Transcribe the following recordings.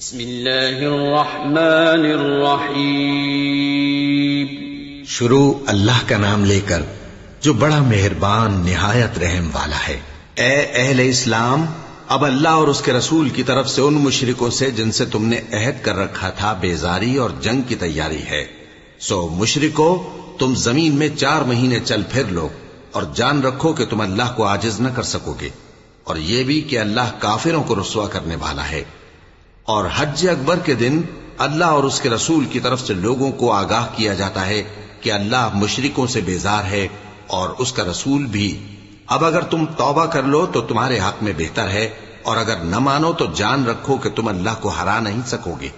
بسم اللہ الرحمن الرحیم۔ شروع اللہ کا نام لے کر جو بڑا مہربان نہایت رحم والا ہے۔ اے اہل اسلام، اب اللہ اور اس کے رسول کی طرف سے ان مشرکوں سے جن سے تم نے عہد کر رکھا تھا بیزاری اور جنگ کی تیاری ہے، سو مشرکو تم زمین میں 4 مہینے چل پھر لو اور جان رکھو کہ تم اللہ کو عاجز نہ کر سکو گے، اور یہ بھی کہ اللہ کافروں کو رسوا کرنے والا ہے۔ اور حج اکبر کے دن اللہ اور اس کے رسول کی طرف سے لوگوں کو آگاہ کیا جاتا ہے کہ اللہ مشرکوں سے بیزار ہے اور اس کا رسول بھی۔ اب اگر تم توبہ کر لو تو تمہارے حق میں بہتر ہے، اور اگر نہ مانو تو جان رکھو کہ تم اللہ کو ہرا نہیں سکو گے۔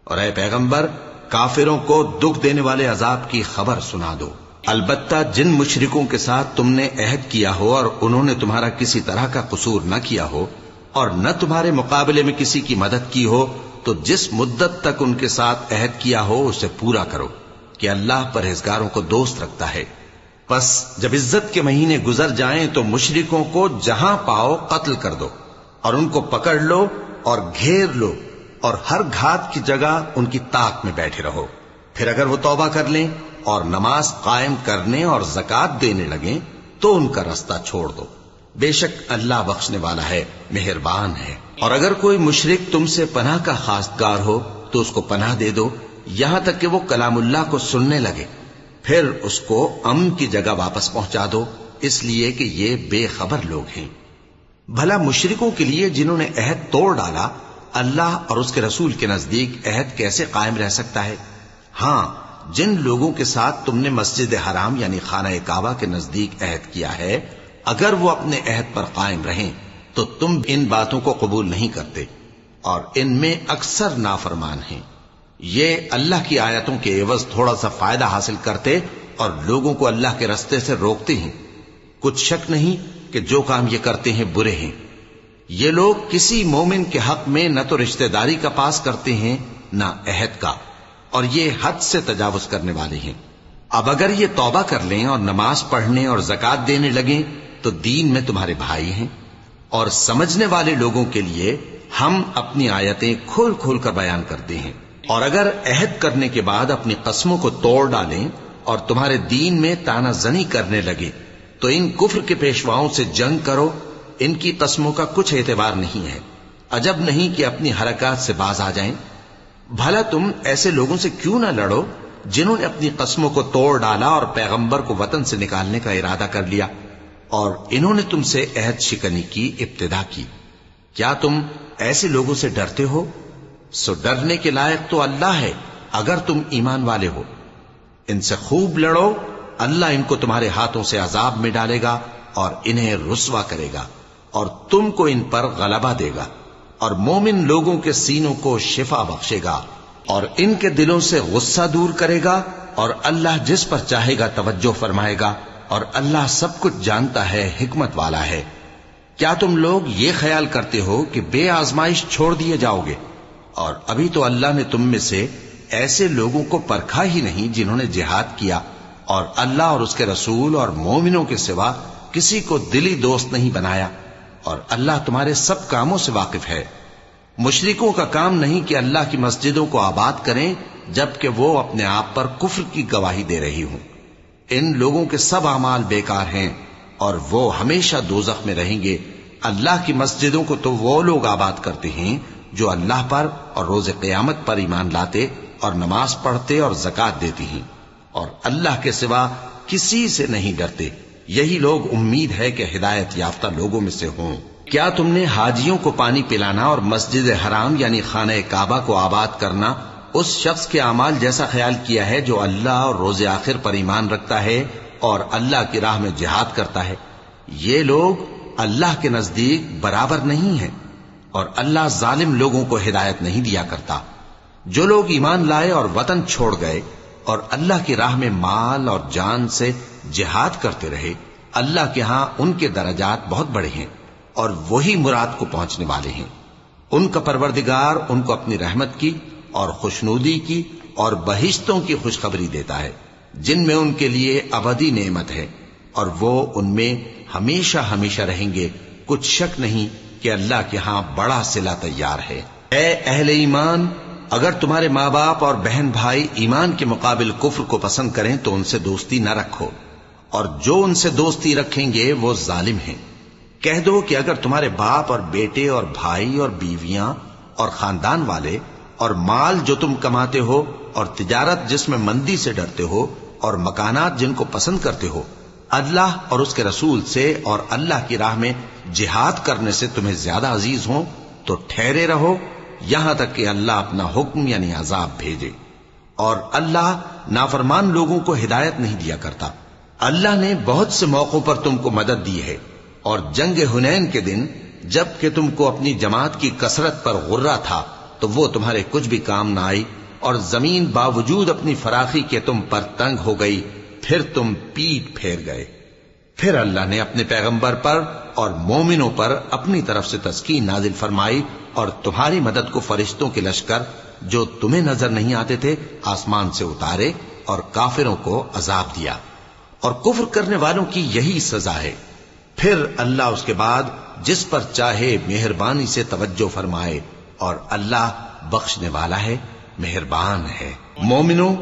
اور اے پیغمبر، کافروں کو دکھ دینے والے عذاب کی خبر سنا دو۔ البتہ جن مشرکوں کے ساتھ تم نے عہد کیا ہو اور انہوں نے تمہارا کسی طرح کا قصور نہ کیا ہو اور نہ تمہارے مقابلے میں کسی کی مدد کی ہو، تو جس مدت تک ان کے ساتھ عہد کیا ہو اسے پورا کرو، کہ اللہ پرہیزگاروں کو دوست رکھتا ہے۔ پس جب عزت کے مہینے گزر جائیں تو مشرکوں کو جہاں پاؤ قتل کر دو، اور ان کو پکڑ لو اور گھیر لو، اور ہر گھات کی جگہ ان کی طاق میں بیٹھے رہو۔ پھر اگر وہ توبہ کر لیں اور نماز قائم کرنے اور زکوٰۃ دینے لگیں تو ان کا رستہ چھوڑ دو، بے شک اللہ بخشنے والا ہے، مہربان ہے۔ اور اگر کوئی مشرک تم سے پناہ کا خواستگار ہو تو اس کو پناہ دے دو، یہاں تک کہ وہ کلام اللہ کو سننے لگے، پھر اس کو امن کی جگہ واپس پہنچا دو، اس لیے کہ یہ بے خبر لوگ ہیں۔ بھلا مشرکوں کے لیے جنہوں نے عہد توڑ ڈالا، اللہ اور اس کے رسول کے نزدیک عہد کیسے قائم رہ سکتا ہے؟ ہاں، جن لوگوں کے ساتھ تم نے مسجد حرام یعنی خانہ کعبہ کے نزدیک عہد کیا ہے، اگر وہ اپنے عہد پر قائم رہیں تو تم ان باتوں کو قبول نہیں کرتے، اور ان میں اکثر نافرمان ہیں۔ یہ اللہ کی آیتوں کے عوض تھوڑا سا فائدہ حاصل کرتے اور لوگوں کو اللہ کے رستے سے روکتے ہیں۔ کچھ شک نہیں کہ جو کام یہ کرتے ہیں برے ہیں۔ یہ لوگ کسی مومن کے حق میں نہ تو رشتہ داری کا پاس کرتے ہیں نہ عہد کا، اور یہ حد سے تجاوز کرنے والے ہیں۔ اب اگر یہ توبہ کر لیں اور نماز پڑھنے اور زکوٰۃ دینے لگیں تو دین میں تمہارے بھائی ہیں، اور سمجھنے والے لوگوں کے لیے ہم اپنی آیتیں کھول کھول کر بیان کرتے ہیں۔ اور اگر عہد کرنے کے بعد اپنی قسموں کو توڑ ڈالیں اور تمہارے دین میں طعنہ زنی کرنے لگے تو ان کفر کے پیشواؤں سے جنگ کرو، ان کی قسموں کا کچھ اعتبار نہیں ہے، عجب نہیں کہ اپنی حرکات سے باز آ جائیں۔ بھلا تم ایسے لوگوں سے کیوں نہ لڑو جنہوں نے اپنی قسموں کو توڑ ڈالا اور پیغمبر کو وطن سے نکالنے کا ارادہ کر لیا، اور انہوں نے تم سے عہد شکنی کی ابتدا کی۔ کیا تم ایسے لوگوں سے ڈرتے ہو؟ سو ڈرنے کے لائق تو اللہ ہے اگر تم ایمان والے ہو۔ ان سے خوب لڑو، اللہ ان کو تمہارے ہاتھوں سے عذاب میں ڈالے گا اور انہیں رسوا کرے گا، اور تم کو ان پر غلبہ دے گا، اور مومن لوگوں کے سینوں کو شفا بخشے گا، اور ان کے دلوں سے غصہ دور کرے گا، اور اللہ جس پر چاہے گا توجہ فرمائے گا، اور اللہ سب کچھ جانتا ہے، حکمت والا ہے۔ کیا تم لوگ یہ خیال کرتے ہو کہ بے آزمائش چھوڑ دیے جاؤ گے؟ اور ابھی تو اللہ نے تم میں سے ایسے لوگوں کو پرکھا ہی نہیں جنہوں نے جہاد کیا، اور اللہ اور اس کے رسول اور مومنوں کے سوا کسی کو دلی دوست نہیں بنایا، اور اللہ تمہارے سب کاموں سے واقف ہے۔ مشرکوں کا کام نہیں کہ اللہ کی مسجدوں کو آباد کریں جبکہ وہ اپنے آپ پر کفر کی گواہی دے رہی ہوں۔ ان لوگوں کے سب اعمال بیکار ہیں اور وہ ہمیشہ دوزخ میں رہیں گے۔ اللہ کی مسجدوں کو تو وہ لوگ آباد کرتے ہیں جو اللہ پر اور روز قیامت پر ایمان لاتے اور نماز پڑھتے اور زکوٰۃ دیتے ہیں، اور اللہ کے سوا کسی سے نہیں ڈرتے۔ یہی لوگ امید ہے کہ ہدایت یافتہ لوگوں میں سے ہوں۔ کیا تم نے حاجیوں کو پانی پلانا اور مسجد حرام یعنی خانہ کعبہ کو آباد کرنا اس شخص کے اعمال جیسا خیال کیا ہے جو اللہ اور روز آخر پر ایمان رکھتا ہے اور اللہ کی راہ میں جہاد کرتا ہے؟ یہ لوگ اللہ کے نزدیک برابر نہیں ہیں، اور اللہ ظالم لوگوں کو ہدایت نہیں دیا کرتا۔ جو لوگ ایمان لائے اور وطن چھوڑ گئے اور اللہ کی راہ میں مال اور جان سے جہاد کرتے رہے، اللہ کے ہاں ان کے درجات بہت بڑے ہیں، اور وہی مراد کو پہنچنے والے ہیں۔ ان کا پروردگار ان کو اپنی رحمت کی اور خوشنودی کی اور بہشتوں کی خوشخبری دیتا ہے جن میں ان کے لیے ابدی نعمت ہے، اور وہ ان میں ہمیشہ ہمیشہ رہیں گے۔ کچھ شک نہیں کہ اللہ کے ہاں بڑا صلہ تیار ہے۔ اے اہل ایمان، اگر تمہارے ماں باپ اور بہن بھائی ایمان کے مقابل کفر کو پسند کریں تو ان سے دوستی نہ رکھو، اور جو ان سے دوستی رکھیں گے وہ ظالم ہیں۔ کہہ دو کہ اگر تمہارے باپ اور بیٹے اور بھائی اور بیویاں اور خاندان والے اور مال جو تم کماتے ہو اور تجارت جس میں مندی سے ڈرتے ہو اور مکانات جن کو پسند کرتے ہو اللہ اور اس کے رسول سے اور اللہ کی راہ میں جہاد کرنے سے تمہیں زیادہ عزیز ہوں تو ٹھہرے رہو یہاں تک کہ اللہ اپنا حکم یعنی عذاب بھیجے، اور اللہ نافرمان لوگوں کو ہدایت نہیں دیا کرتا۔ اللہ نے بہت سے موقعوں پر تم کو مدد دی ہے، اور جنگ حنین کے دن جب کہ تم کو اپنی جماعت کی کثرت پر غرہ تھا تو وہ تمہارے کچھ بھی کام نہ آئی، اور زمین باوجود اپنی فراخی کے تم پر تنگ ہو گئی، پھر تم پیٹ پھیر گئے۔ پھر اللہ نے اپنے پیغمبر پر اور مومنوں پر اپنی طرف سے تسکین نازل فرمائی، اور تمہاری مدد کو فرشتوں کے لشکر جو تمہیں نظر نہیں آتے تھے آسمان سے اتارے، اور کافروں کو عذاب دیا، اور کفر کرنے والوں کی یہی سزا ہے۔ پھر اللہ اس کے بعد جس پر چاہے مہربانی سے توجہ فرمائے، اور اللہ بخشنے والا ہے، مہربان ہے۔ مومنوں،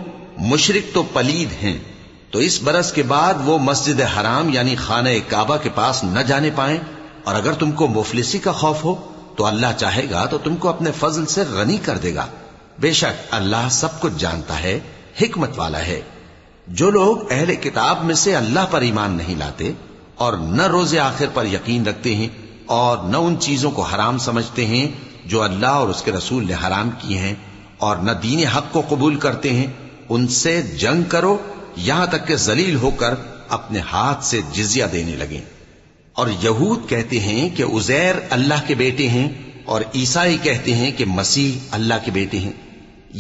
مشرک تو پلید ہیں، تو اس برس کے بعد وہ مسجد حرام یعنی خانہ کعبہ کے پاس نہ جانے پائیں، اور اگر تم کو مفلسی کا خوف ہو تو اللہ چاہے گا تو تم کو اپنے فضل سے غنی کر دے گا، بے شک اللہ سب کچھ جانتا ہے، حکمت والا ہے۔ جو لوگ اہل کتاب میں سے اللہ پر ایمان نہیں لاتے اور نہ روز آخر پر یقین رکھتے ہیں اور نہ ان چیزوں کو حرام سمجھتے ہیں جو اللہ اور اس کے رسول نے حرام کی ہیں، اور نہ دین حق کو قبول کرتے ہیں، ان سے جنگ کرو یہاں تک کہ ذلیل ہو کر اپنے ہاتھ سے جزیہ دینے لگیں۔ اور یہود کہتے ہیں کہ عزیر اللہ کے بیٹے ہیں، اور عیسائی کہتے ہیں کہ مسیح اللہ کے بیٹے ہیں۔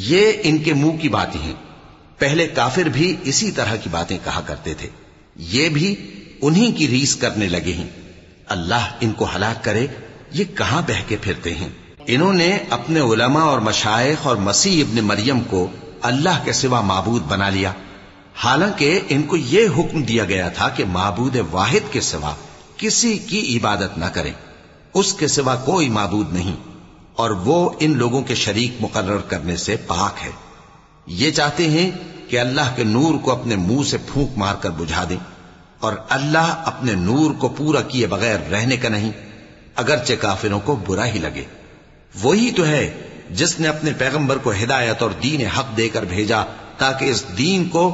یہ ان کے منہ کی باتیں ہیں، پہلے کافر بھی اسی طرح کی باتیں کہا کرتے تھے، یہ بھی انہی کی ریس کرنے لگے ہیں۔ اللہ ان کو ہلاک کرے، یہ کہاں بہہ کے پھرتے ہیں۔ انہوں نے اپنے علماء اور مشائخ اور مسیح ابن مریم کو اللہ کے سوا معبود بنا لیا، حالانکہ ان کو یہ حکم دیا گیا تھا کہ معبود واحد کے سوا کسی کی عبادت نہ کریں، اس کے سوا کوئی معبود نہیں، اور وہ ان لوگوں کے شریک مقرر کرنے سے پاک ہے۔ یہ چاہتے ہیں کہ اللہ کے نور کو اپنے منہ سے پھونک مار کر بجھا دیں، اور اللہ اپنے نور کو پورا کیے بغیر رہنے کا نہیں، اگرچہ کافروں کو برا ہی لگے۔ وہی تو ہے جس نے اپنے پیغمبر کو ہدایت اور دین حق دے کر بھیجا تاکہ اس دین کو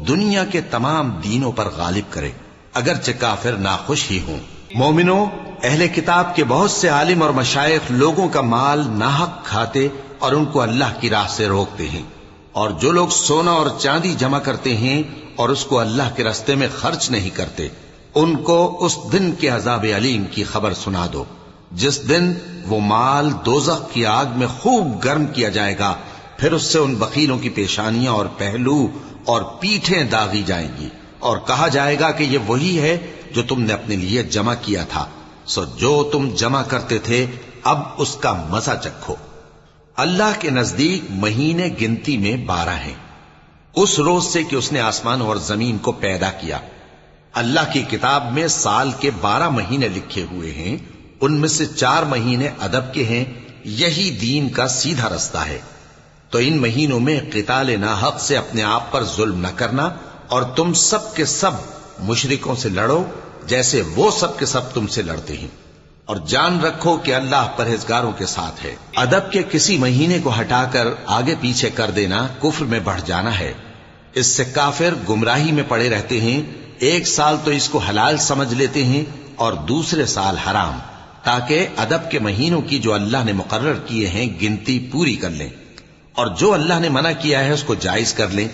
دنیا کے تمام دینوں پر غالب کرے، اگرچہ کافر ناخوش ہی ہوں۔ مومنوں، اہل کتاب کے بہت سے عالم اور مشائخ لوگوں کا مال ناحق کھاتے اور ان کو اللہ کی راہ سے روکتے ہیں، اور جو لوگ سونا اور چاندی جمع کرتے ہیں اور اس کو اللہ کے راستے میں خرچ نہیں کرتے، ان کو اس دن کے عذاب علیم کی خبر سنا دو، جس دن وہ مال دوزخ کی آگ میں خوب گرم کیا جائے گا، پھر اس سے ان بخیلوں کی پیشانیاں اور پہلو اور پیٹھیں داغی جائیں گی، اور کہا جائے گا کہ یہ وہی ہے جو تم نے اپنے لیے جمع کیا تھا، سو جو تم جمع کرتے تھے اب اس کا مزہ چکھو۔ اللہ کے نزدیک مہینے گنتی میں 12 ہیں، اس روز سے کہ اس نے آسمان اور زمین کو پیدا کیا۔ اللہ کی کتاب میں سال کے 12 مہینے لکھے ہوئے ہیں، ان میں سے 4 مہینے ادب کے ہیں، یہی دین کا سیدھا رستہ ہے۔ تو ان مہینوں میں قتال ناحق سے اپنے آپ پر ظلم نہ کرنا، اور تم سب کے سب مشرکوں سے لڑو جیسے وہ سب کے سب تم سے لڑتے ہیں، اور جان رکھو کہ اللہ پرہیزگاروں کے ساتھ ہے۔ ادب کے کسی مہینے کو ہٹا کر آگے پیچھے کر دینا کفر میں بڑھ جانا ہے، اس سے کافر گمراہی میں پڑے رہتے ہیں۔ ایک سال تو اس کو حلال سمجھ لیتے ہیں اور دوسرے سال حرام، تاکہ ادب کے مہینوں کی جو اللہ نے مقرر کیے ہیں گنتی پوری کر لیں، اور جو اللہ نے منع کیا ہے اس کو جائز کر لیں۔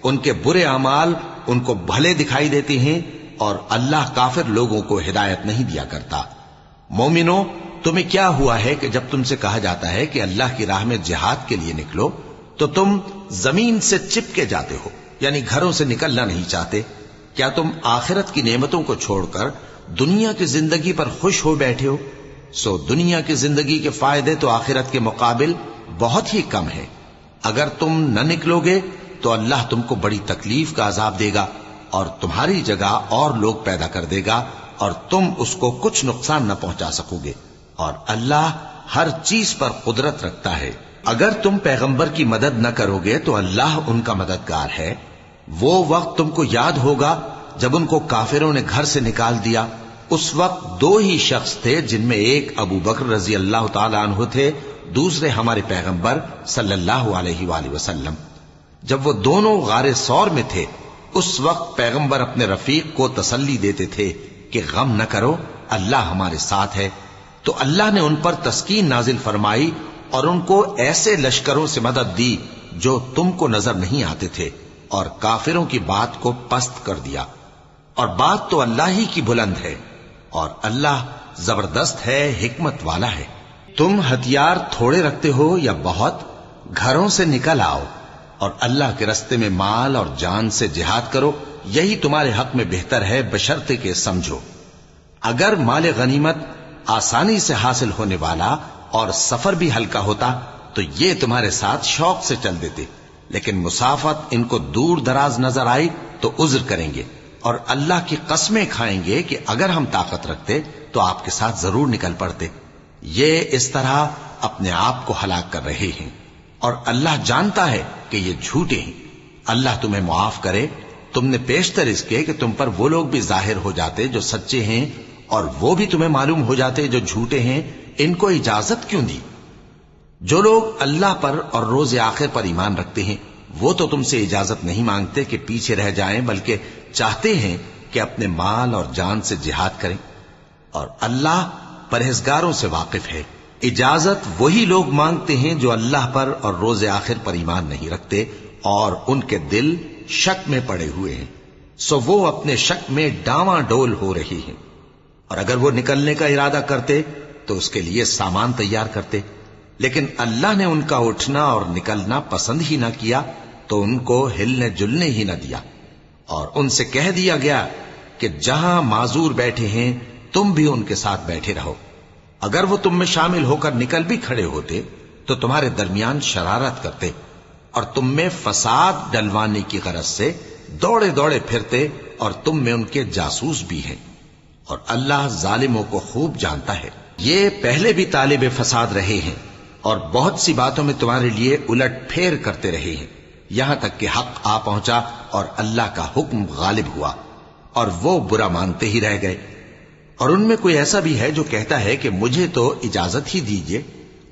ان کے برے اعمال ان کو بھلے دکھائی دیتے ہیں، اور اللہ کافر لوگوں کو ہدایت نہیں دیا کرتا۔ مومنوں، تمہیں کیا ہوا ہے کہ جب تم سے کہا جاتا ہے کہ اللہ کی راہ میں جہاد کے لیے نکلو تو تم زمین سے چپکے جاتے ہو، یعنی گھروں سے نکلنا نہیں چاہتے؟ کیا تم آخرت کی نعمتوں کو چھوڑ کر دنیا کی زندگی پر خوش ہو بیٹھے ہو؟ سو دنیا کی زندگی کے فائدے تو آخرت کے مقابل بہت ہی کم ہے۔ اگر تم نہ نکلو گے تو اللہ تم کو بڑی تکلیف کا عذاب دے گا، اور تمہاری جگہ اور لوگ پیدا کر دے گا، اور تم اس کو کچھ نقصان نہ پہنچا سکو گے، اور اللہ ہر چیز پر قدرت رکھتا ہے۔ اگر تم پیغمبر کی مدد نہ کرو گے تو اللہ ان کا مددگار ہے۔ وہ وقت تم کو یاد ہوگا جب ان کو کافروں نے گھر سے نکال دیا۔ اس وقت دو ہی شخص تھے، جن میں ایک ابو بکر رضی اللہ تعالی عنہ تھے، دوسرے ہمارے پیغمبر صلی اللہ علیہ وآلہ وسلم۔ جب وہ دونوں غار ثور میں تھے، اس وقت پیغمبر اپنے رفیق کو تسلی دیتے تھے کہ غم نہ کرو، اللہ ہمارے ساتھ ہے۔ تو اللہ نے ان پر تسکین نازل فرمائی اور ان کو ایسے لشکروں سے مدد دی جو تم کو نظر نہیں آتے تھے، اور کافروں کی بات کو پست کر دیا۔ اور بات تو اللہ ہی کی بلند ہے، اور اللہ زبردست ہے، حکمت والا ہے۔ تم ہتھیار تھوڑے رکھتے ہو یا بہت، گھروں سے نکل آؤ اور اللہ کے رستے میں مال اور جان سے جہاد کرو، یہی تمہارے حق میں بہتر ہے، بشرطے کہ سمجھو۔ اگر مال غنیمت آسانی سے حاصل ہونے والا اور سفر بھی ہلکا ہوتا تو یہ تمہارے ساتھ شوق سے چل دیتے، لیکن مسافت ان کو دور دراز نظر آئی تو عذر کریں گے، اور اللہ کی قسمیں کھائیں گے کہ اگر ہم طاقت رکھتے تو آپ کے ساتھ ضرور نکل پڑتے۔ یہ اس طرح اپنے آپ کو ہلاک کر رہے ہیں، اور اللہ جانتا ہے کہ یہ جھوٹے ہیں۔ اللہ تمہیں معاف کرے۔ تم نے پیشتر اس کے کہ تم پر وہ لوگ بھی ظاہر ہو جاتے جو سچے ہیں، اور وہ بھی تمہیں معلوم ہو جاتے جو جھوٹے ہیں۔ ان کو اجازت کیوں دی؟ جو لوگ اللہ پر اور روز آخر پر ایمان رکھتے ہیں وہ تو تم سے اجازت نہیں مانگتے کہ پیچھے رہ جائیں، بلکہ چاہتے ہیں کہ اپنے مال اور جان سے جہاد کریں، اور اللہ پرہیزگاروں سے واقف ہے۔ اجازت وہی لوگ مانگتے ہیں جو اللہ پر اور روز آخر پر ایمان نہیں رکھتے اور ان کے دل شک میں پڑے ہوئے ہیں، سو وہ اپنے شک میں ڈاواں ڈول ہو رہی ہیں۔ اور اگر وہ نکلنے کا ارادہ کرتے تو اس کے لیے سامان تیار کرتے، لیکن اللہ نے ان کا اٹھنا اور نکلنا پسند ہی نہ کیا تو ان کو ہلنے جلنے ہی نہ دیا، اور ان سے کہہ دیا گیا کہ جہاں معذور بیٹھے ہیں تم بھی ان کے ساتھ بیٹھے رہو۔ اگر وہ تم میں شامل ہو کر نکل بھی کھڑے ہوتے تو تمہارے درمیان شرارت کرتے اور تم میں فساد ڈلوانے کی غرض سے دوڑے دوڑے پھرتے، اور تم میں ان کے جاسوس بھی ہیں، اور اللہ ظالموں کو خوب جانتا ہے۔ یہ پہلے بھی طالب فساد رہے ہیں اور بہت سی باتوں میں تمہارے لیے الٹ پھیر کرتے رہے ہیں، یہاں تک کہ حق آ پہنچا اور اللہ کا حکم غالب ہوا، اور وہ برا مانتے ہی رہ گئے۔ اور ان میں کوئی ایسا بھی ہے جو کہتا ہے کہ مجھے تو اجازت ہی دیجئے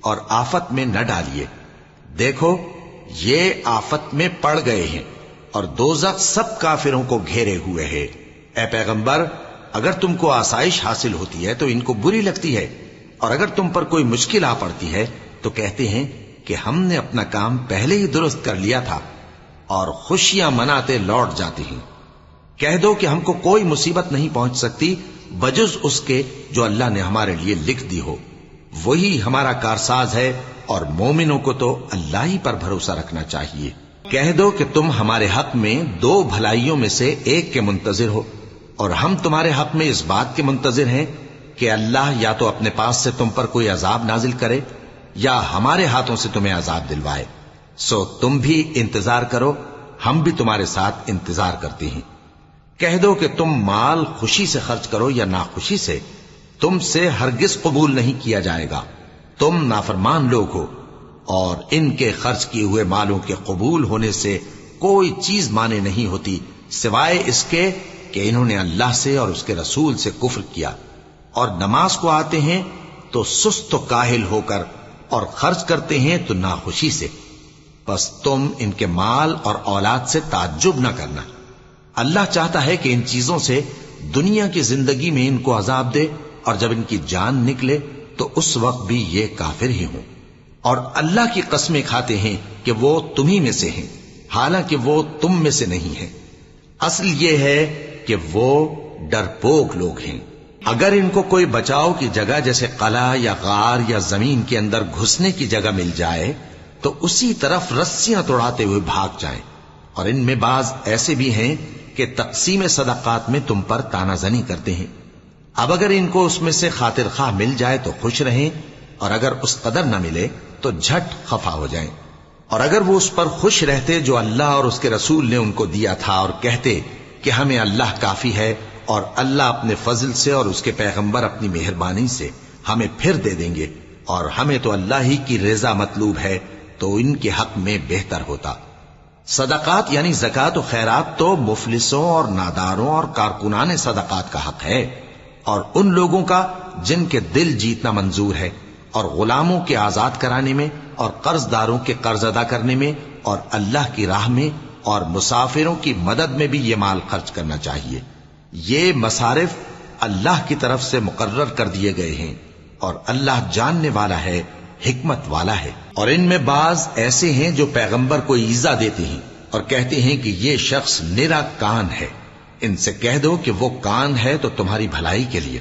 اور آفت میں نہ ڈالیے۔ دیکھو یہ آفت میں پڑ گئے ہیں، اور دوزخ سب کافروں کو گھیرے ہوئے ہے۔ اے پیغمبر، اگر تم کو آسائش حاصل ہوتی ہے تو ان کو بری لگتی ہے، اور اگر تم پر کوئی مشکل آ پڑتی ہے تو کہتے ہیں کہ ہم نے اپنا کام پہلے ہی درست کر لیا تھا، اور خوشیاں مناتے لوٹ جاتے ہیں۔ کہہ دو کہ ہم کو کوئی مصیبت نہیں پہنچ سکتی بجز اس کے جو اللہ نے ہمارے لیے لکھ دی ہو، وہی ہمارا کارساز ہے، اور مومنوں کو تو اللہ ہی پر بھروسہ رکھنا چاہیے۔ کہہ دو کہ تم ہمارے حق میں دو بھلائیوں میں سے ایک کے منتظر ہو، اور ہم تمہارے حق میں اس بات کے منتظر ہیں کہ اللہ یا تو اپنے پاس سے تم پر کوئی عذاب نازل کرے یا ہمارے ہاتھوں سے تمہیں عذاب دلوائے، سو تم بھی انتظار کرو، ہم بھی تمہارے ساتھ انتظار کرتے ہیں۔ کہہ دو کہ تم مال خوشی سے خرچ کرو یا ناخوشی سے، تم سے ہرگز قبول نہیں کیا جائے گا، تم نافرمان لوگ ہو، اور ان کے خرچ کیے ہوئے مالوں کے قبول ہونے سے کوئی چیز مانے نہیں ہوتی سوائے اس کے کہ انہوں نے اللہ سے اور اس کے رسول سے کفر کیا، اور نماز کو آتے ہیں تو سست و کاہل ہو کر، اور خرچ کرتے ہیں تو ناخوشی سے۔ بس تم ان کے مال اور اولاد سے تعجب نہ کرنا، اللہ چاہتا ہے کہ ان چیزوں سے دنیا کی زندگی میں ان کو عذاب دے، اور جب ان کی جان نکلے تو اس وقت بھی یہ کافر ہی ہوں، اور اللہ کی قسمیں کھاتے ہیں کہ وہ تمہیں میں سے ہیں، حالانکہ وہ تم میں سے نہیں ہیں۔ اصل یہ ہے کہ وہ ڈرپوک لوگ ہیں۔ اگر ان کو کوئی بچاؤ کی جگہ جیسے قلعہ یا غار یا زمین کے اندر گھسنے کی جگہ مل جائے تو اسی طرف رسیاں توڑاتے ہوئے بھاگ جائیں، اور ان میں بعض ایسے بھی ہیں کہ تقسیم صدقات میں تم پر تانا زنی کرتے ہیں۔ اب اگر ان کو اس میں سے خاطر خواہ مل جائے تو خوش رہیں، اور اگر اس قدر نہ ملے تو جھٹ خفا ہو جائیں۔ اور اگر وہ اس پر خوش رہتے جو اللہ اور اس کے رسول نے ان کو دیا تھا، اور کہتے کہ ہمیں اللہ کافی ہے، اور اللہ اپنے فضل سے اور اس کے پیغمبر اپنی مہربانی سے ہمیں پھر دے دیں گے، اور ہمیں تو اللہ ہی کی رضا مطلوب ہے تو ان کے حق میں بہتر ہوتا۔ صدقات یعنی زکوٰۃ و خیرات تو مفلسوں اور ناداروں اور کارکنان صدقات کا حق ہے، اور ان لوگوں کا جن کے دل جیتنا منظور ہے، اور غلاموں کے آزاد کرانے میں، اور قرض داروں کے قرض ادا کرنے میں، اور اللہ کی راہ میں اور مسافروں کی مدد میں بھی یہ مال خرچ کرنا چاہیے۔ یہ مصارف اللہ کی طرف سے مقرر کر دیے گئے ہیں، اور اللہ جاننے والا ہے، حکمت والا ہے۔ اور ان میں بعض ایسے ہیں جو پیغمبر کو ایذا دیتے ہیں اور کہتے ہیں کہ یہ شخص نرا کان ہے۔ ان سے کہہ دو کہ وہ کان ہے تو تمہاری بھلائی کے لیے،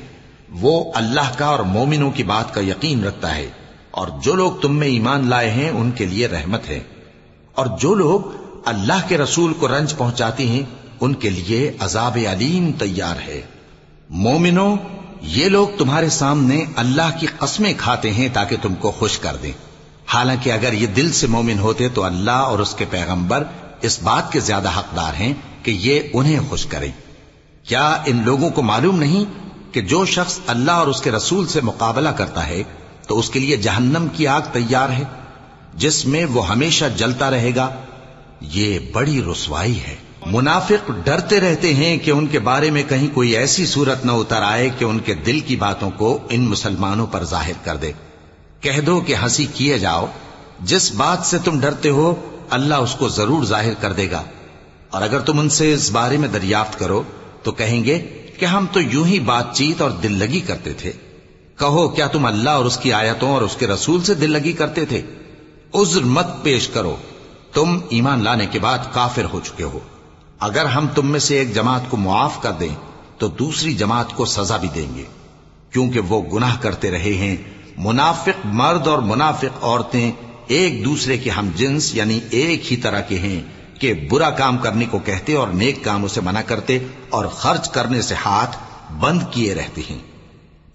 وہ اللہ کا اور مومنوں کی بات کا یقین رکھتا ہے، اور جو لوگ تم میں ایمان لائے ہیں ان کے لیے رحمت ہے، اور جو لوگ اللہ کے رسول کو رنج پہنچاتے ہیں ان کے لیے عذاب علیم تیار ہے۔ مومنوں، یہ لوگ تمہارے سامنے اللہ کی قسمیں کھاتے ہیں تاکہ تم کو خوش کر دیں، حالانکہ اگر یہ دل سے مومن ہوتے تو اللہ اور اس کے پیغمبر اس بات کے زیادہ حقدار ہیں کہ یہ انہیں خوش کریں۔ کیا ان لوگوں کو معلوم نہیں کہ جو شخص اللہ اور اس کے رسول سے مقابلہ کرتا ہے تو اس کے لیے جہنم کی آگ تیار ہے جس میں وہ ہمیشہ جلتا رہے گا؟ یہ بڑی رسوائی ہے۔ منافق ڈرتے رہتے ہیں کہ ان کے بارے میں کہیں کوئی ایسی صورت نہ اتر آئے کہ ان کے دل کی باتوں کو ان مسلمانوں پر ظاہر کر دے۔ کہہ دو کہ ہنسی کیے جاؤ، جس بات سے تم ڈرتے ہو اللہ اس کو ضرور ظاہر کر دے گا، اور اگر تم ان سے اس بارے میں دریافت کرو تو کہیں گے کہ ہم تو یوں ہی بات چیت اور دل لگی کرتے تھے۔ کہو کیا تم اللہ اور اس کی آیتوں اور اس کے رسول سے دل لگی کرتے تھے؟ عذر مت پیش کرو، تم ایمان لانے کے بعد کافر ہو چکے ہو۔ اگر ہم تم میں سے ایک جماعت کو معاف کر دیں تو دوسری جماعت کو سزا بھی دیں گے، کیونکہ وہ گناہ کرتے رہے ہیں۔ منافق مرد اور منافق عورتیں ایک دوسرے کے ہم جنس یعنی ایک ہی طرح کے ہیں کہ برا کام کرنے کو کہتے اور نیک کاموں سے منع کرتے اور خرچ کرنے سے ہاتھ بند کیے رہتے ہیں۔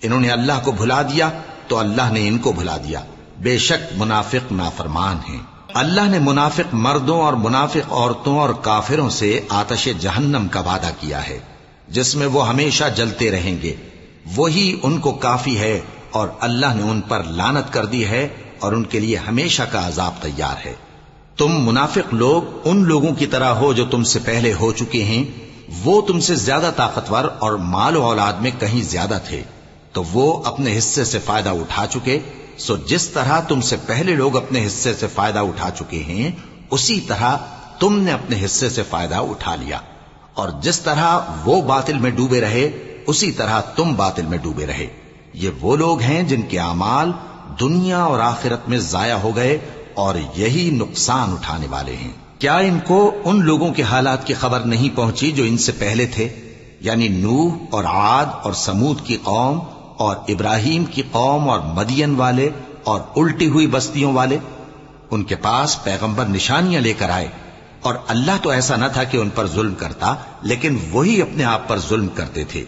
انہوں نے اللہ کو بھلا دیا تو اللہ نے ان کو بھلا دیا، بے شک منافق نافرمان ہیں۔ اللہ نے منافق مردوں اور منافق عورتوں اور کافروں سے آتش جہنم کا وعدہ کیا ہے جس میں وہ ہمیشہ جلتے رہیں گے، وہی ان کو کافی ہے، اور اللہ نے ان پر لعنت کر دی ہے اور ان کے لیے ہمیشہ کا عذاب تیار ہے۔ تم منافق لوگ ان لوگوں کی طرح ہو جو تم سے پہلے ہو چکے ہیں، وہ تم سے زیادہ طاقتور اور مال و اولاد میں کہیں زیادہ تھے، تو وہ اپنے حصے سے فائدہ اٹھا چکے، سو جس طرح تم سے پہلے لوگ اپنے حصے سے فائدہ اٹھا چکے ہیں اسی طرح تم نے اپنے حصے سے فائدہ اٹھا لیا، اور جس طرح وہ باطل میں ڈوبے رہے اسی طرح تم باطل میں ڈوبے رہے۔ یہ وہ لوگ ہیں جن کے اعمال دنیا اور آخرت میں ضائع ہو گئے اور یہی نقصان اٹھانے والے ہیں۔ کیا ان کو ان لوگوں کے حالات کی خبر نہیں پہنچی جو ان سے پہلے تھے، یعنی نوح اور عاد اور سمود کی قوم اور ابراہیم کی قوم اور مدین والے اور الٹی ہوئی بستیوں والے؟ ان کے پاس پیغمبر نشانیاں لے کر آئے، اور اللہ تو ایسا نہ تھا کہ ان پر ظلم کرتا، لیکن وہی اپنے آپ پر ظلم کرتے تھے۔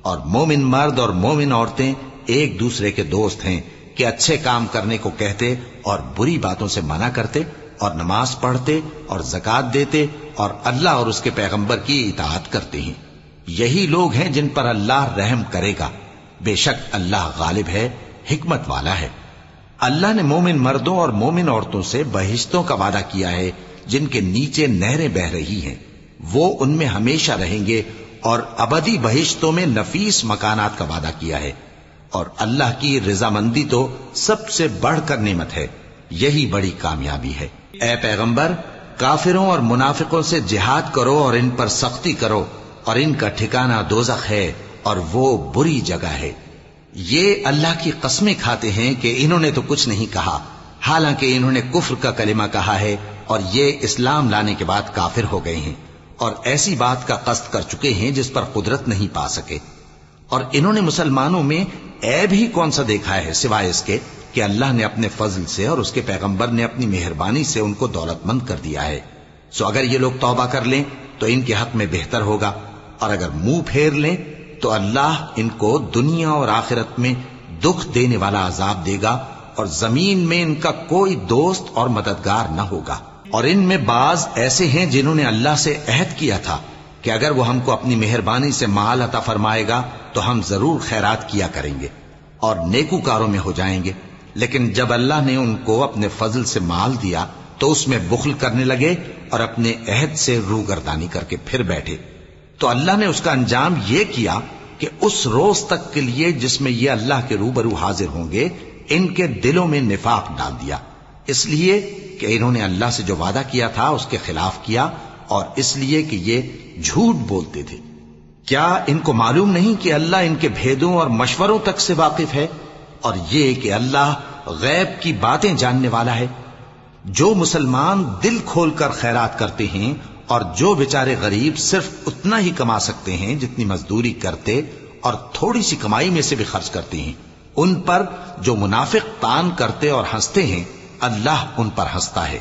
اور مومن مرد اور مومن عورتیں ایک دوسرے کے دوست ہیں کہ اچھے کام کرنے کو کہتے اور بری باتوں سے منع کرتے، اور نماز پڑھتے اور زکوٰۃ دیتے اور اللہ اور اس کے پیغمبر کی اطاعت کرتے ہیں۔ یہی لوگ ہیں جن پر اللہ رحم کرے گا، بے شک اللہ غالب ہے، حکمت والا ہے۔ اللہ نے مومن مردوں اور مومن عورتوں سے بہشتوں کا وعدہ کیا ہے جن کے نیچے نہریں بہ رہی ہیں، وہ ان میں ہمیشہ رہیں گے، اور ابدی بہشتوں میں نفیس مکانات کا وعدہ کیا ہے، اور اللہ کی رضامندی تو سب سے بڑھ کر نعمت ہے، یہی بڑی کامیابی ہے۔ اے پیغمبر، کافروں اور منافقوں سے جہاد کرو اور ان پر سختی کرو، اور ان کا ٹھکانہ دوزخ ہے اور وہ بری جگہ ہے۔ یہ اللہ کی قسمیں کھاتے ہیں کہ انہوں نے تو کچھ نہیں کہا، حالانکہ انہوں نے کفر کا کلمہ کہا ہے اور یہ اسلام لانے کے بعد کافر ہو گئے ہیں، اور ایسی بات کا قصد کر چکے ہیں جس پر قدرت نہیں پا سکے۔ اور انہوں نے مسلمانوں میں عیب ہی کون سا دیکھا ہے سوائے اس کے کہ اللہ نے اپنے فضل سے اور اس کے پیغمبر نے اپنی مہربانی سے ان کو دولت مند کر دیا ہے۔ سو اگر یہ لوگ توبہ کر لیں تو ان کے حق میں بہتر ہوگا، اور اگر منہ پھیر لیں تو اللہ ان کو دنیا اور آخرت میں دکھ دینے والا عذاب دے گا، اور زمین میں ان کا کوئی دوست اور مددگار نہ ہوگا۔ اور ان میں بعض ایسے ہیں جنہوں نے اللہ سے عہد کیا تھا کہ اگر وہ ہم کو اپنی مہربانی سے مال عطا فرمائے گا تو ہم ضرور خیرات کیا کریں گے اور نیکوکاروں میں ہو جائیں گے، لیکن جب اللہ نے ان کو اپنے فضل سے مال دیا تو اس میں بخل کرنے لگے اور اپنے عہد سے روگردانی کر کے پھر بیٹھے. تو اللہ نے اس کا انجام یہ کیا کہ اس روز تک کے لیے جس میں یہ اللہ کے روبرو حاضر ہوں گے ان کے دلوں میں نفاق ڈال دیا، اس لیے کہ انہوں نے اللہ سے جو وعدہ کیا تھا اس کے خلاف کیا، اور اس لیے کہ یہ جھوٹ بولتے تھے. کیا ان کو معلوم نہیں کہ اللہ ان کے بھیدوں اور مشوروں تک سے واقف ہے، اور یہ کہ اللہ غیب کی باتیں جاننے والا ہے؟ جو مسلمان دل کھول کر خیرات کرتے ہیں اور جو بیچارے غریب صرف اتنا ہی کما سکتے ہیں جتنی مزدوری کرتے اور تھوڑی سی کمائی میں سے بھی خرچ کرتے ہیں، ان پر جو منافق تان کرتے اور ہنستے ہیں اللہ ان پر ہنستا ہے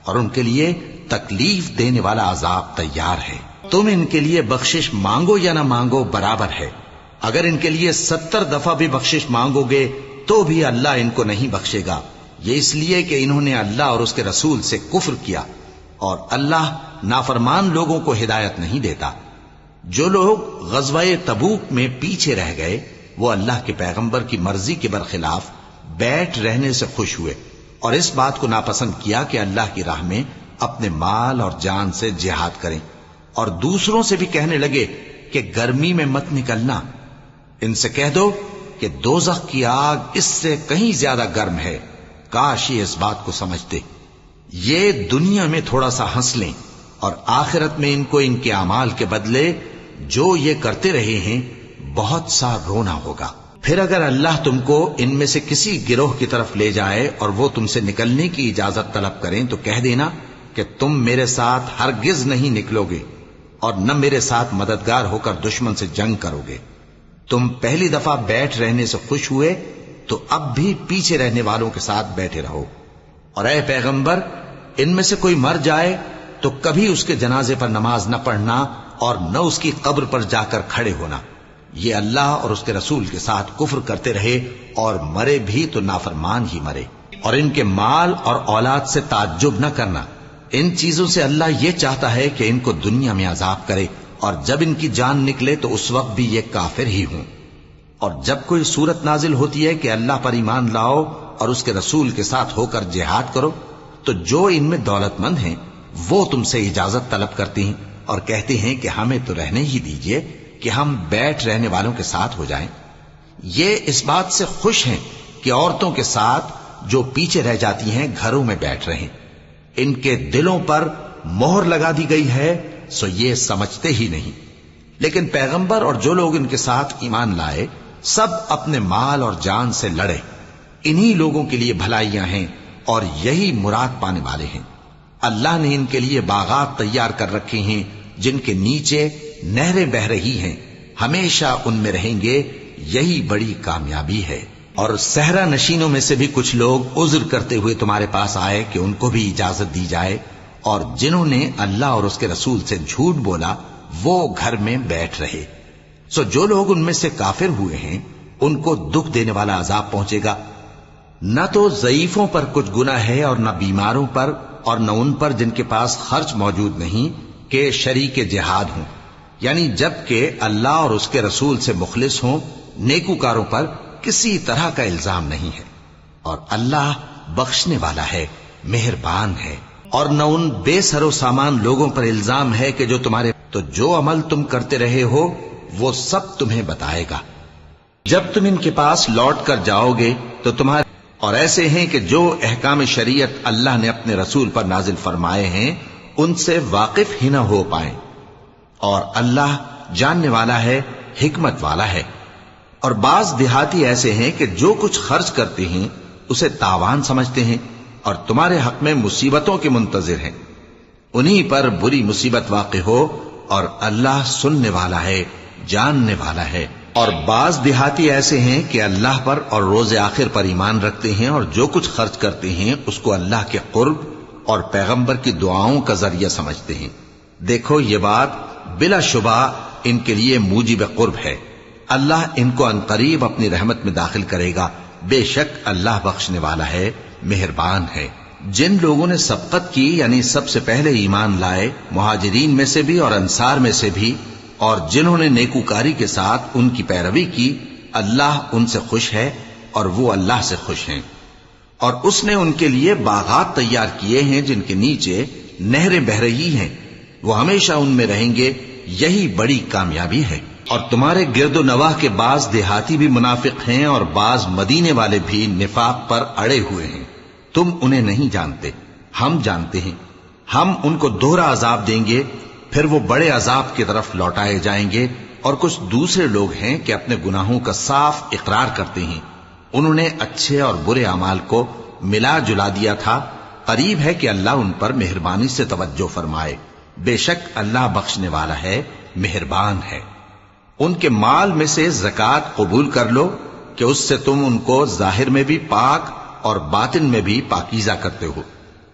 اور ان کے لیے تکلیف دینے والا عذاب تیار ہے. تم ان کے لیے بخشش مانگو یا نہ مانگو برابر ہے. اگر ان کے لیے 70 دفعہ بھی بخشش مانگو گے تو بھی اللہ ان کو نہیں بخشے گا. یہ اس لیے کہ انہوں نے اللہ اور اس کے رسول سے کفر کیا، اور اللہ نافرمان لوگوں کو ہدایت نہیں دیتا. جو لوگ غزوہ تبوک میں پیچھے رہ گئے وہ اللہ کے پیغمبر کی مرضی کے برخلاف بیٹھ رہنے سے خوش ہوئے اور اس بات کو ناپسند کیا کہ اللہ کی راہ میں اپنے مال اور جان سے جہاد کریں، اور دوسروں سے بھی کہنے لگے کہ گرمی میں مت نکلنا. ان سے کہہ دو کہ دوزخ کی آگ اس سے کہیں زیادہ گرم ہے. کاش یہ اس بات کو سمجھتے. یہ دنیا میں تھوڑا سا ہنس لیں اور آخرت میں ان کو ان کے اعمال کے بدلے جو یہ کرتے رہے ہیں بہت سا رونا ہوگا. پھر اگر اللہ تم کو ان میں سے کسی گروہ کی طرف لے جائے اور وہ تم سے نکلنے کی اجازت طلب کریں تو کہہ دینا کہ تم میرے ساتھ ہرگز نہیں نکلو گے اور نہ میرے ساتھ مددگار ہو کر دشمن سے جنگ کرو گے. تم پہلی دفعہ بیٹھ رہنے سے خوش ہوئے تو اب بھی پیچھے رہنے والوں کے ساتھ بیٹھے رہو. اور اے پیغمبر، ان میں سے کوئی مر جائے تو کبھی اس کے جنازے پر نماز نہ پڑھنا اور نہ اس کی قبر پر جا کر کھڑے ہونا. یہ اللہ اور اس کے رسول کے ساتھ کفر کرتے رہے اور مرے بھی تو نافرمان ہی مرے. اور ان کے مال اور اولاد سے تعجب نہ کرنا. ان چیزوں سے اللہ یہ چاہتا ہے کہ ان کو دنیا میں عذاب کرے اور جب ان کی جان نکلے تو اس وقت بھی یہ کافر ہی ہوں. اور جب کوئی صورت نازل ہوتی ہے کہ اللہ پر ایمان لاؤ اور اس کے رسول کے ساتھ ہو کر جہاد کرو تو جو ان میں دولت مند ہیں وہ تم سے اجازت طلب کرتی ہیں اور کہتے ہیں کہ ہمیں تو رہنے ہی دیجئے کہ ہم بیٹھ رہنے والوں کے ساتھ ہو جائیں. یہ اس بات سے خوش ہیں کہ عورتوں کے ساتھ جو پیچھے رہ جاتی ہیں گھروں میں بیٹھ رہیں. ان کے دلوں پر مہر لگا دی گئی ہے سو یہ سمجھتے ہی نہیں. لیکن پیغمبر اور جو لوگ ان کے ساتھ ایمان لائے سب اپنے مال اور جان سے لڑے. انہی لوگوں کے لیے بھلائیاں ہیں اور یہی مراد پانے والے ہیں. اللہ نے ان کے لیے باغات تیار کر رکھے ہیں جن کے نیچے نہریں بہ رہی ہیں، ہمیشہ ان میں رہیں گے. یہی بڑی کامیابی ہے. اور صحرا نشینوں میں سے بھی کچھ لوگ عذر کرتے ہوئے تمہارے پاس آئے کہ ان کو بھی اجازت دی جائے، اور جنہوں نے اللہ اور اس کے رسول سے جھوٹ بولا وہ گھر میں بیٹھ رہے. سو جو لوگ ان میں سے کافر ہوئے ہیں ان کو دکھ دینے والا عذاب پہنچے گا. نہ تو ضعیفوں پر کچھ گناہ ہے اور نہ بیماروں پر اور نہ ان پر جن کے پاس خرچ موجود نہیں کہ شریک جہاد ہوں، یعنی جب کہ اللہ اور اس کے رسول سے مخلص ہوں. نیکوکاروں پر کسی طرح کا الزام نہیں ہے اور اللہ بخشنے والا ہے، مہربان ہے. اور نہ ان بے سر و سامان لوگوں پر الزام ہے کہ جو تمہارے تو جو عمل تم کرتے رہے ہو وہ سب تمہیں بتائے گا. جب تم ان کے پاس لوٹ کر جاؤ گے تو تمہارے اور ایسے ہیں کہ جو احکام شریعت اللہ نے اپنے رسول پر نازل فرمائے ہیں ان سے واقف ہی نہ ہو پائیں. اور اللہ جاننے والا ہے، حکمت والا ہے. اور بعض دیہاتی ایسے ہیں کہ جو کچھ خرچ کرتے ہیں اسے تاوان سمجھتے ہیں اور تمہارے حق میں مصیبتوں کے منتظر ہیں. انہی پر بری مصیبت واقع ہو اور اللہ سننے والا ہے، جاننے والا ہے. اور بعض دیہاتی ایسے ہیں کہ اللہ پر اور روز آخر پر ایمان رکھتے ہیں اور جو کچھ خرچ کرتے ہیں اس کو اللہ کے قرب اور پیغمبر کی دعاؤں کا ذریعہ سمجھتے ہیں. دیکھو یہ بات بلا شبہ ان کے لیے موجب قرب ہے. اللہ ان کو عنقریب اپنی رحمت میں داخل کرے گا. بے شک اللہ بخشنے والا ہے، مہربان ہے. جن لوگوں نے سبقت کی یعنی سب سے پہلے ایمان لائے، مہاجرین میں سے بھی اور انصار میں سے بھی، اور جنہوں نے نیکوکاری کے ساتھ ان کی پیروی کی، اللہ ان سے خوش ہے اور وہ اللہ سے خوش ہیں. اور اس نے ان کے لیے باغات تیار کیے ہیں جن کے نیچے نہریں بہ رہی ہیں، وہ ہمیشہ ان میں رہیں گے، یہی بڑی کامیابی ہے۔ اور تمہارے گرد و نواح کے بعض دیہاتی بھی منافق ہیں اور بعض مدینے والے بھی نفاق پر اڑے ہوئے ہیں، تم انہیں نہیں جانتے، ہم جانتے ہیں۔ ہم ان کو دوہرا عذاب دیں گے، پھر وہ بڑے عذاب کی طرف لوٹائے جائیں گے۔ اور کچھ دوسرے لوگ ہیں کہ اپنے گناہوں کا صاف اقرار کرتے ہیں، انہوں نے اچھے اور برے اعمال کو ملا جلا دیا تھا، قریب ہے کہ اللہ ان پر مہربانی سے توجہ فرمائے، بے شک اللہ بخشنے والا ہے، مہربان ہے۔ ان کے مال میں سے زکوٰۃ قبول کر لو کہ اس سے تم ان کو ظاہر میں بھی پاک اور باطن میں بھی پاکیزہ کرتے ہو،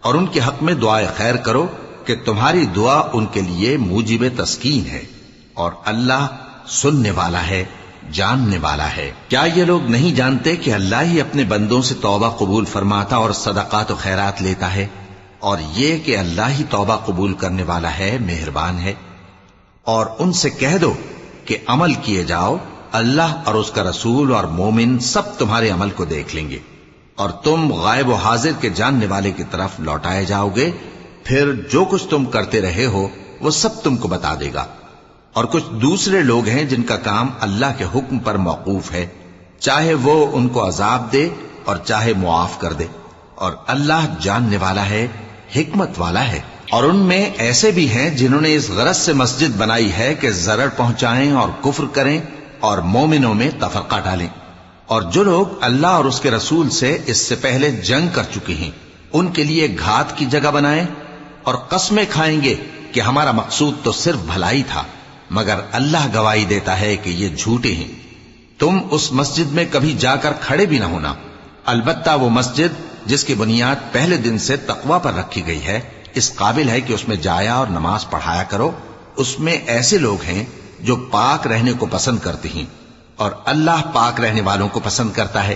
اور ان کے حق میں دعائے خیر کرو کہ تمہاری دعا ان کے لیے موجب تسکین ہے، اور اللہ سننے والا ہے، جاننے والا ہے۔ کیا یہ لوگ نہیں جانتے کہ اللہ ہی اپنے بندوں سے توبہ قبول فرماتا اور صدقات و خیرات لیتا ہے، اور یہ کہ اللہ ہی توبہ قبول کرنے والا ہے، مہربان ہے۔ اور ان سے کہہ دو کہ عمل کیے جاؤ، اللہ اور اس کا رسول اور مومن سب تمہارے عمل کو دیکھ لیں گے، اور تم غائب و حاضر کے جاننے والے کی طرف لوٹائے جاؤ گے، پھر جو کچھ تم کرتے رہے ہو وہ سب تم کو بتا دے گا۔ اور کچھ دوسرے لوگ ہیں جن کا کام اللہ کے حکم پر موقوف ہے، چاہے وہ ان کو عذاب دے اور چاہے معاف کر دے، اور اللہ جاننے والا ہے، حکمت والا ہے۔ اور ان میں ایسے بھی ہیں جنہوں نے اس غرض سے مسجد بنائی ہے کہ ضرر پہنچائیں اور کفر کریں اور مومنوں میں تفرقہ ڈالیں، اور جو لوگ اللہ اور اس کے رسول سے اس سے پہلے جنگ کر چکے ہیں ان کے لیے گھات کی جگہ بنائیں، اور قسمیں کھائیں گے کہ ہمارا مقصود تو صرف بھلائی تھا، مگر اللہ گواہی دیتا ہے کہ یہ جھوٹے ہیں۔ تم اس مسجد میں کبھی جا کر کھڑے بھی نہ ہونا، البتہ وہ مسجد جس کی بنیاد پہلے دن سے تقوی پر رکھی گئی ہے اس قابل ہے کہ اس میں جایا اور نماز پڑھایا کرو۔ اس میں ایسے لوگ ہیں جو پاک رہنے کو پسند کرتے ہیں، اور اللہ پاک رہنے والوں کو پسند کرتا ہے۔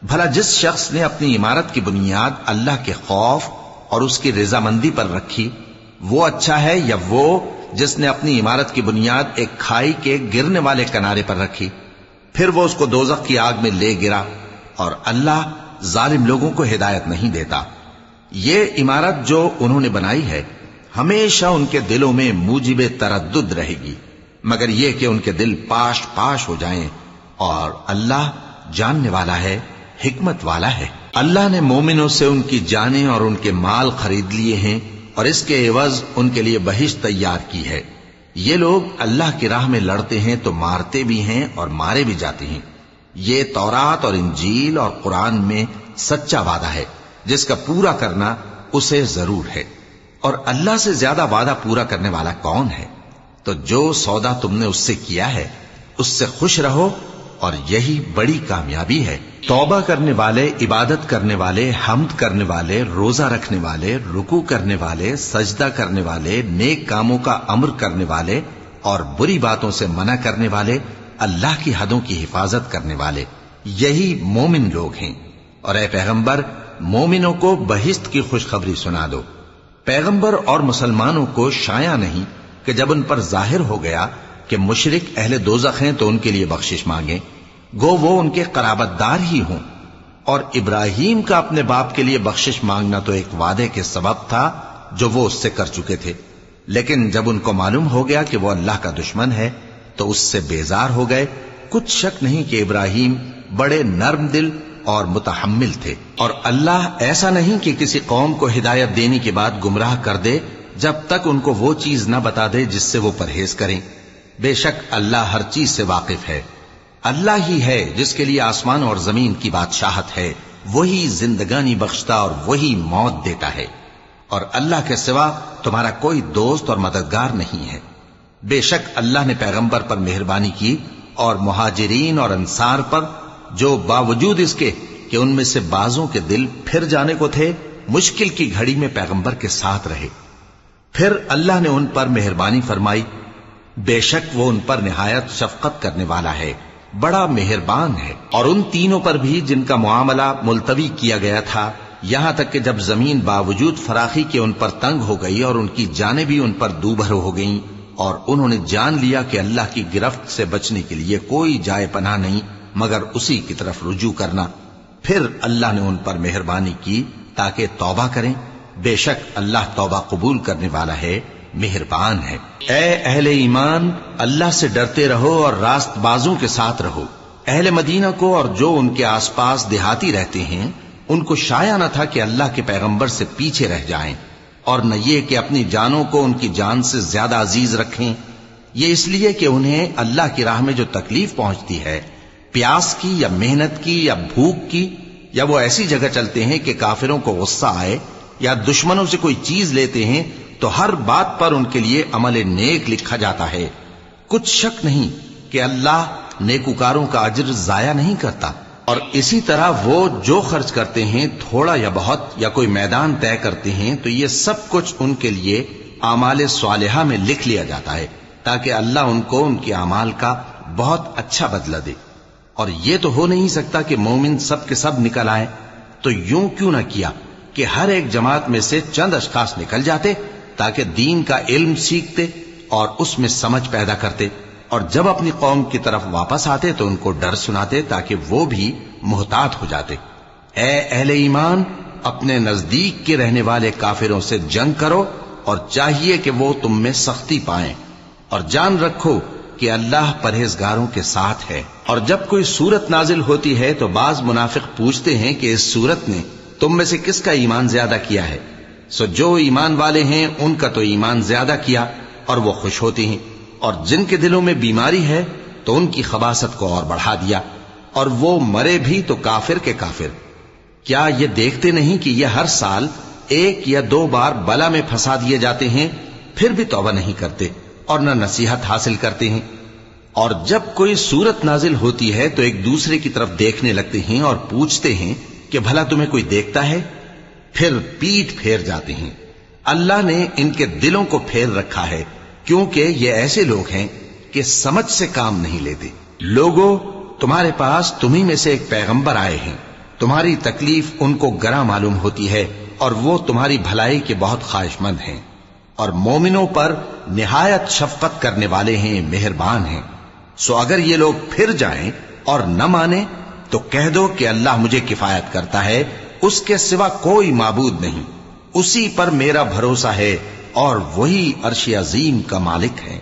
بھلا جس شخص نے اپنی عمارت کی بنیاد اللہ کے خوف اور اس کی رضامندی پر رکھی، وہ اچھا ہے یا وہ جس نے اپنی عمارت کی بنیاد ایک کھائی کے گرنے والے کنارے پر رکھی، پھر وہ اس کو دوزخ کی آگ میں لے گرا، اور اللہ ظالم لوگوں کو ہدایت نہیں دیتا۔ یہ عمارت جو انہوں نے بنائی ہے ہمیشہ ان کے دلوں میں موجب تردد رہے گی، مگر یہ کہ ان کے دل پاش پاش ہو جائیں، اور اللہ جاننے والا ہے، حکمت والا ہے۔ اللہ نے مومنوں سے ان کی جانیں اور ان کے مال خرید لیے ہیں، اور اس کے عوض ان کے لیے بہشت تیار کی ہے۔ یہ لوگ اللہ کی راہ میں لڑتے ہیں تو مارتے بھی ہیں اور مارے بھی جاتے ہیں۔ یہ تورات اور انجیل اور قرآن میں سچا وعدہ ہے جس کا پورا کرنا اسے ضرور ہے، اور اللہ سے زیادہ وعدہ پورا کرنے والا کون ہے؟ تو جو سودا تم نے اس سے کیا ہے اس سے خوش رہو، اور یہی بڑی کامیابی ہے۔ توبہ کرنے والے، عبادت کرنے والے، حمد کرنے والے، روزہ رکھنے والے، رکوع کرنے والے، سجدہ کرنے والے، نیک کاموں کا امر کرنے والے اور بری باتوں سے منع کرنے والے، اللہ کی حدوں کی حفاظت کرنے والے، یہی مومن لوگ ہیں۔ اور اے پیغمبر، مومنوں کو بہشت کی خوشخبری سنا دو۔ پیغمبر اور مسلمانوں کو شایع نہیں کہ جب ان پر ظاہر ہو گیا کہ مشرک اہل دوزخ ہیں تو ان کے لیے بخشش مانگیں، گو وہ ان کے قرابت دار ہی ہوں۔ اور ابراہیم کا اپنے باپ کے لیے بخشش مانگنا تو ایک وعدے کے سبب تھا جو وہ اس سے کر چکے تھے، لیکن جب ان کو معلوم ہو گیا کہ وہ اللہ کا دشمن ہے تو اس سے بیزار ہو گئے۔ کچھ شک نہیں کہ ابراہیم بڑے نرم دل اور متحمل تھے، اور اللہ ایسا نہیں کہ کسی قوم کو ہدایت دینے کے بعد گمراہ کر دے جب تک ان کو وہ چیز نہ بتا دے جس سے وہ پرہیز کریں۔ بے شک اللہ ہر چیز سے واقف ہے۔ اللہ ہی ہے جس کے لیے آسمان اور زمین کی بادشاہت ہے، وہی زندگانی بخشتا اور وہی موت دیتا ہے، اور اللہ کے سوا تمہارا کوئی دوست اور مددگار نہیں ہے۔ بے شک اللہ نے پیغمبر پر مہربانی کی اور مہاجرین اور انصار پر، جو باوجود اس کے کہ ان میں سے بعضوں کے دل پھر جانے کو تھے، مشکل کی گھڑی میں پیغمبر کے ساتھ رہے۔ پھر اللہ نے ان پر مہربانی فرمائی، بے شک وہ ان پر نہایت شفقت کرنے والا ہے، بڑا مہربان ہے۔ اور ان تینوں پر بھی جن کا معاملہ ملتوی کیا گیا تھا، یہاں تک کہ جب زمین باوجود فراخی کے ان پر تنگ ہو گئی اور ان کی جانیں بھی ان پر دوبھر ہو گئیں، اور انہوں نے جان لیا کہ اللہ کی گرفت سے بچنے کے لیے کوئی جائے پناہ نہیں مگر اسی کی طرف رجوع کرنا، پھر اللہ نے ان پر مہربانی کی تاکہ توبہ کریں، بے شک اللہ توبہ قبول کرنے والا ہے، مہربان ہے۔ اے اہل ایمان، اللہ سے ڈرتے رہو اور راست بازوں کے ساتھ رہو۔ اہل مدینہ کو اور جو ان کے آس پاس دیہاتی رہتے ہیں ان کو شایع نہ تھا کہ اللہ کے پیغمبر سے پیچھے رہ جائیں، اور نہ یہ کہ اپنی جانوں کو ان کی جان سے زیادہ عزیز رکھیں۔ یہ اس لیے کہ انہیں اللہ کی راہ میں جو تکلیف پہنچتی ہے، پیاس کی یا محنت کی یا بھوک کی، یا وہ ایسی جگہ چلتے ہیں کہ کافروں کو غصہ آئے یا دشمنوں سے کوئی چیز لیتے ہیں، تو ہر بات پر ان کے لیے عمل نیک لکھا جاتا ہے۔ کچھ شک نہیں کہ اللہ نیکوکاروں کا اجر ضائع نہیں کرتا۔ اور اسی طرح وہ جو خرچ کرتے ہیں، تھوڑا یا بہت، یا کوئی میدان طے کرتے ہیں، تو یہ سب کچھ ان کے لیے اعمال صالحہ میں لکھ لیا جاتا ہے، تاکہ اللہ ان کو ان کے اعمال کا بہت اچھا بدلہ دے۔ اور یہ تو ہو نہیں سکتا کہ مومن سب کے سب نکل آئیں، تو یوں کیوں نہ کیا کہ ہر ایک جماعت میں سے چند اشخاص نکل جاتے تاکہ دین کا علم سیکھتے اور اس میں سمجھ پیدا کرتے، اور جب اپنی قوم کی طرف واپس آتے تو ان کو ڈر سناتے تاکہ وہ بھی محتاط ہو جاتے۔ اے اہل ایمان، اپنے نزدیک کے رہنے والے کافروں سے جنگ کرو، اور چاہیے کہ وہ تم میں سختی پائیں، اور جان رکھو کہ اللہ پرہیزگاروں کے ساتھ ہے۔ اور جب کوئی سورت نازل ہوتی ہے تو بعض منافق پوچھتے ہیں کہ اس سورت نے تم میں سے کس کا ایمان زیادہ کیا ہے؟ سو جو ایمان والے ہیں ان کا تو ایمان زیادہ کیا، اور وہ خوش ہوتے ہیں، اور جن کے دلوں میں بیماری ہے تو ان کی خباثت کو اور بڑھا دیا، اور وہ مرے بھی تو کافر کے کافر۔ کیا یہ دیکھتے نہیں کہ یہ ہر سال ایک یا دو بار بلا میں پھنسا دیے جاتے ہیں، پھر بھی توبہ نہیں کرتے اور نہ نصیحت حاصل کرتے ہیں؟ اور جب کوئی سورت نازل ہوتی ہے تو ایک دوسرے کی طرف دیکھنے لگتے ہیں اور پوچھتے ہیں کہ بھلا تمہیں کوئی دیکھتا ہے؟ پھر پیٹھ پھیر جاتے ہیں۔ اللہ نے ان کے دلوں کو پھیر رکھا ہے، کیونکہ یہ ایسے لوگ ہیں کہ سمجھ سے کام نہیں لیتے۔ لوگوں، تمہارے پاس تمہیں میں سے ایک پیغمبر آئے ہیں، تمہاری تکلیف ان کو گراں معلوم ہوتی ہے، اور وہ تمہاری بھلائی کے بہت خواہش مند ہیں، اور مومنوں پر نہایت شفقت کرنے والے ہیں، مہربان ہیں۔ سو اگر یہ لوگ پھر جائیں اور نہ مانیں تو کہہ دو کہ اللہ مجھے کفایت کرتا ہے، اس کے سوا کوئی معبود نہیں، اسی پر میرا بھروسہ ہے، اور وہی عرش عظیم کا مالک ہے۔